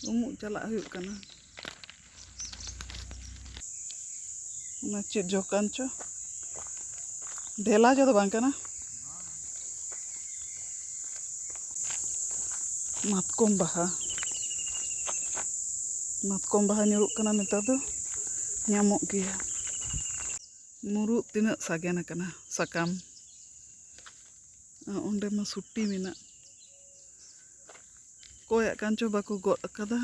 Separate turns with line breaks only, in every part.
umuk chalak huyuk kana. Ona chet jo kan cho ढेला जो तो bang kana matkom baha nyuruk kana netar do nyamok geya. Muruk tinak sagen kana sakam onde ma sutti menak koyak kan cho bako god akada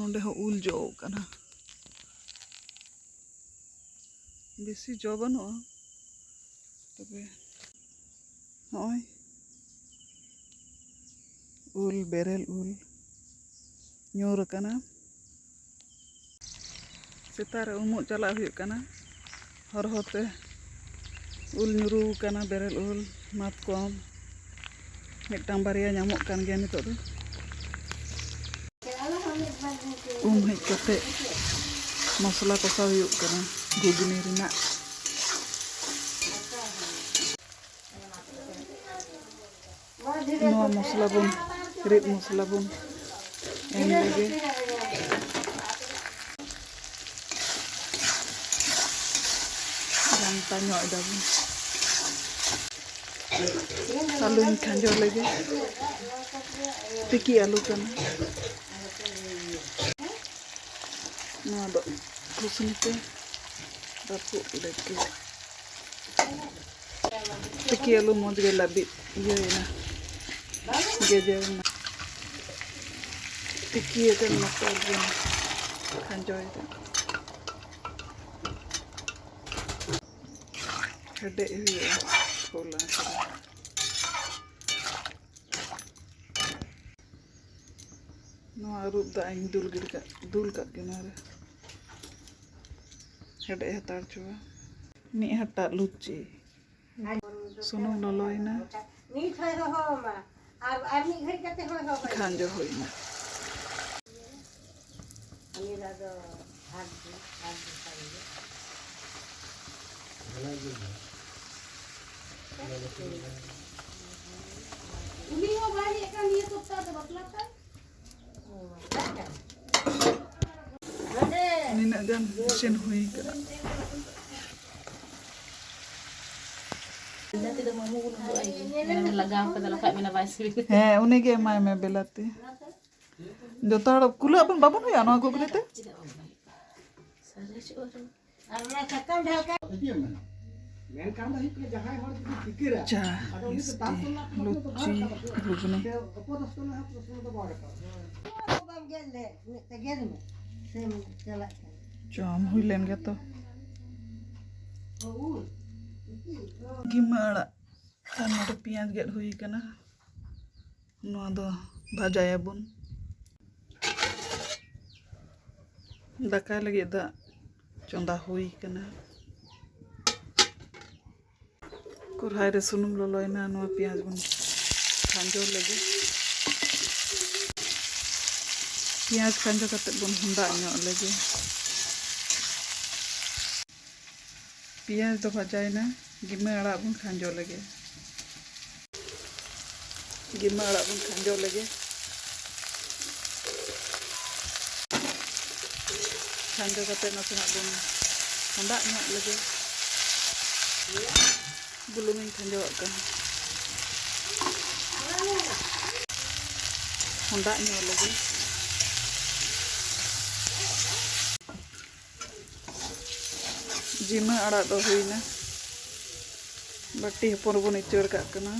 onde ho ul jo kana besi jo banu'a tapi hoy ul berel ul nyur kana setar umuk chalak huyuk kana hor hote ul nyuru kana berel ul matkom mitang baria nyamuk kan geya nitok do hej kate masala kosaw huyuk kana gugni renah no masala bun rit masala bun em lagi yang tanya ada bun alun kanjo lagi tiki alu kan no do kusnite dapu lagi tiki alu moj ge labi ye na geja na tiki kan matar bun kanjo itu hede ya bola no arup da aing dul kat kinare hede hatar coba ni hatak luci sunung loloina kanjo hoina Nina gan sin hui kana uni ge mai me belati jota kula pun babun ya no gugni te cha luci gugni jam hui len gitu gimana kan ada pian get hui kana no do bhajaya bun daka lagi da chonda hui kana kurhai re sunum loloina no pian bun khanjo lagi pian khanjo kate bun hunda nyok lagi pian do bhajayna gime arak bun khanjo lagi gime arak bun khanjo lagi khanjo kate nasenak bun hunda nyok lagi bulungin khanjo kan hunda nyok lagi jima arak do huina bati hopon bun icur kak kana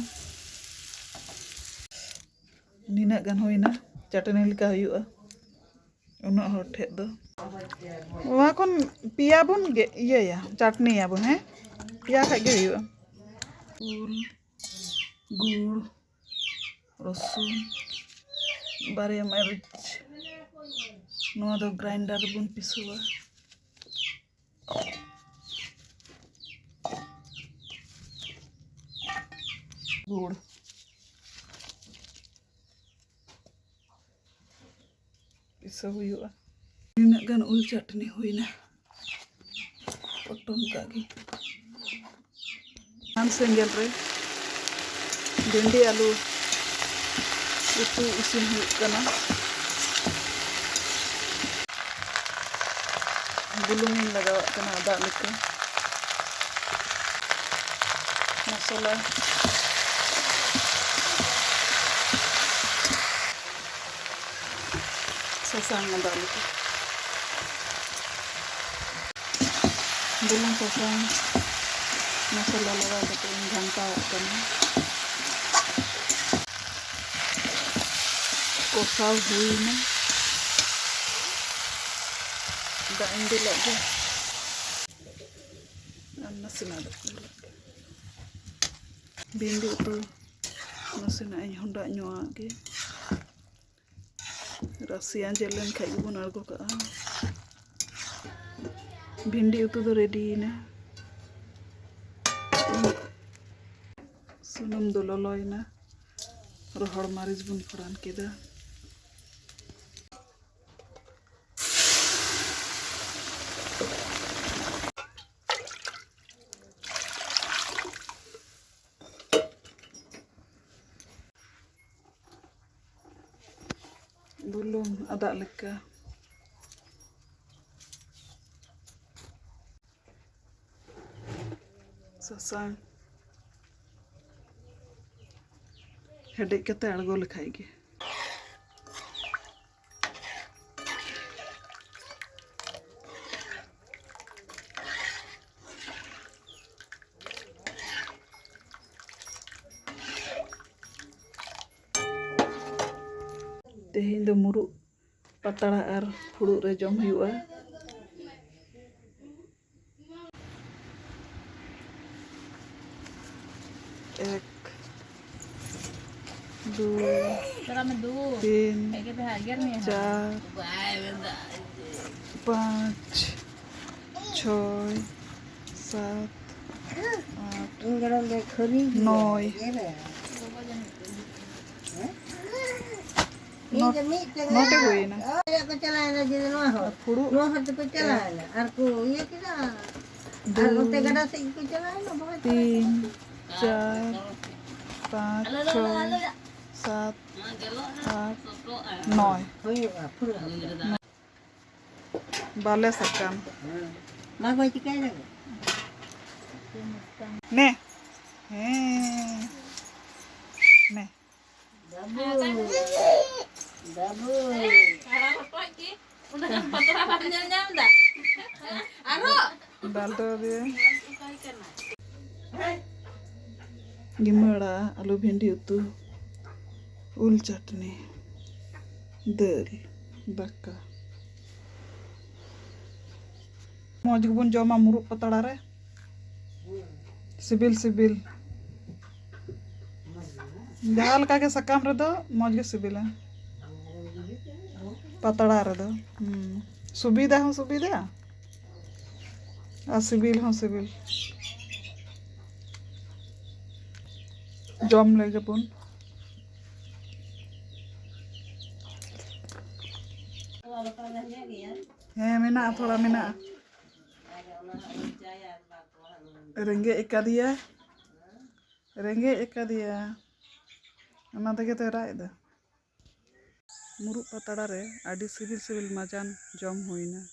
nina gan huina chatani lika huyu'a unak hor thek do wa kon pia bun ge iya ya chutney ya bun he pia kha ge huyu'a ul gur rosun baria marich noa do grinder bun pisu'a gur bisa huyu'a nina gan ul chutney huina potong kaki an senggel re dendi alu utu isin huyuk kana. Bulung ini lagawak kana ada leka. Masala. Sasang ada leka. Bulung sasang. Masala lagawak kana ghanta kana. Kosau huyena. Dak indi lagi. Nasi nada. Bindi utu nasi na ini honda nyoa ke. Rasian jalan kayak ibu nargo ka. Bindi utu do ready na. Sunum do loloy na. Rohor maris bun furan keda. Belum ada leka. Sasang. Hedek kata algo lekai ge. Tehin do muruk patda ar furhug re jom huyuga. Ek, du, तीन, चार, पाँच, छः, सात, आठ, नौ. Note huyena. Furhug. तीन, चार, पाँच, छः, सात, आठ, नौ. Bale sakam. Ne. Ne. Dalto dia. Gimana alu bhendi utu, ul chutney, dal, daka. Mau juga pun joma muruk patda re. Sibil sibil. Jahal kage sakam re do moj ge sibil hai. Patda re do. Subida hon subida. A sibil hon sibil. Jom lagi pun. Mena thoda mena. Rengge eka dia. Rengge eka dia. Ona tege to ra ida. Muruk patda re adi sibil sibil manjan jom huyena.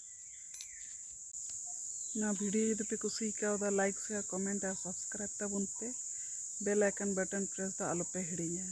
Na video jodi pe kusi kauda like share comment ar subscribe tabun pe bell icon button press da alo pe hidinya.